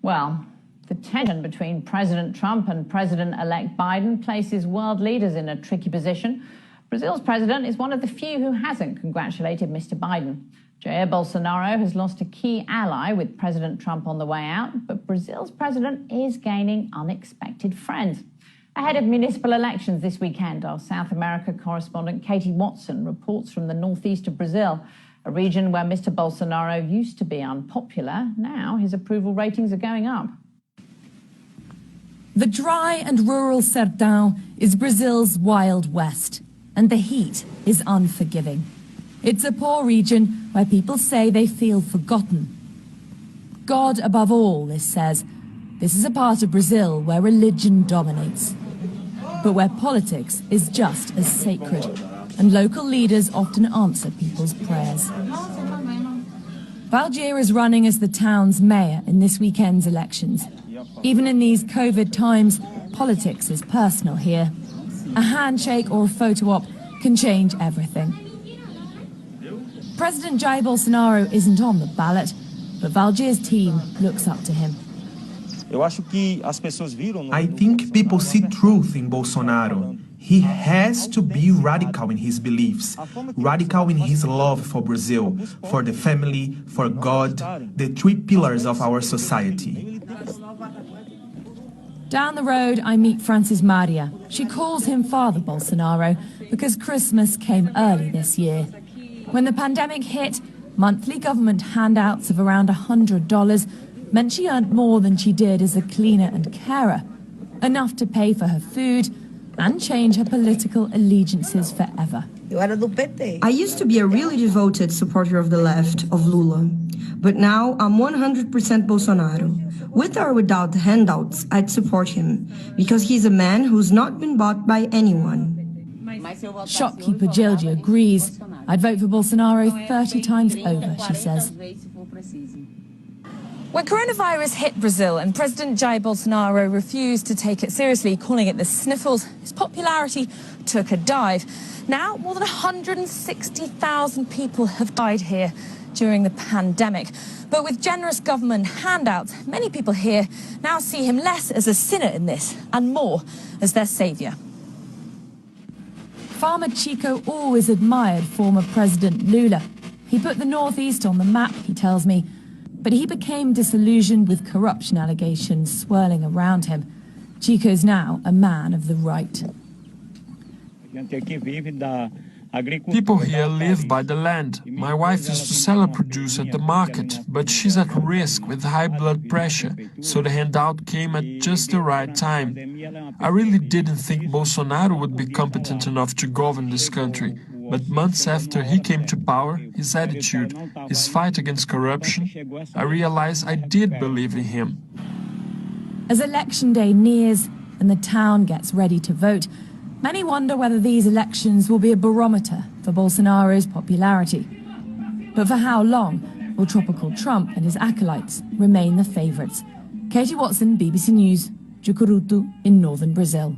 Well, the tension between President Trump and President-elect Biden places world leaders in a tricky position. Brazil's president is one of the few who hasn't congratulated Mr. Biden. Jair Bolsonaro has lost a key ally with President Trump on the way out, but Brazil's president is gaining unexpected friends. Ahead of municipal elections this weekend, our South America correspondent Katie Watson reports from the northeast of Brazil, a region where Mr. Bolsonaro used to be unpopular. Now his approval ratings are going up. The dry and rural Sertão is Brazil's Wild West, and the heat is unforgiving. It's a poor region where people say they feel forgotten. God above all, this says. This is a part of Brazil where religion dominates, but where politics is just as sacred, and local leaders often answer people's prayers. Valdir is running as the town's mayor in this weekend's elections. Even in these COVID times, politics is personal here. A handshake or a photo op can change everything. President Jair Bolsonaro isn't on the ballot, but Valdir's team looks up to him. I think people see truth in Bolsonaro. He has to be radical in his beliefs, radical in his love for Brazil, for the family, for God, the three pillars of our society. Down the road, I meet Francis Maria. She calls him Father Bolsonaro because Christmas came early this year. When the pandemic hit, monthly government handouts of around $100 meant she earned more than she did as a cleaner and carer, enough to pay for her food and change her political allegiances forever. I used to be a really devoted supporter of the left, of Lula, but now I'm 100% Bolsonaro. With or without the handouts, I'd support him, because he's a man who's not been bought by anyone. Shopkeeper Gilda agrees. I'd vote for Bolsonaro 30 times over, she says. When coronavirus hit Brazil and President Jair Bolsonaro refused to take it seriously, calling it the sniffles, his popularity took a dive. Now, more than 160,000 people have died here during the pandemic. But with generous government handouts, many people here now see him less as a sinner in this and more as their saviour. Farmer Chico always admired former President Lula. He put the Northeast on the map, he tells me, but he became disillusioned with corruption allegations swirling around him. Chico's now a man of the right. People here live by the land. My wife is to sell her produce at the market, but she's at risk with high blood pressure, so the handout came at just the right time. I really didn't think Bolsonaro would be competent enough to govern this country, but months after he came to power, his attitude, his fight against corruption, I realized I did believe in him. As election day nears and the town gets ready to vote, many wonder whether these elections will be a barometer for Bolsonaro's popularity. But for how long will tropical Trump and his acolytes remain the favourites? Katie Watson, BBC News, Jucurutu in northern Brazil.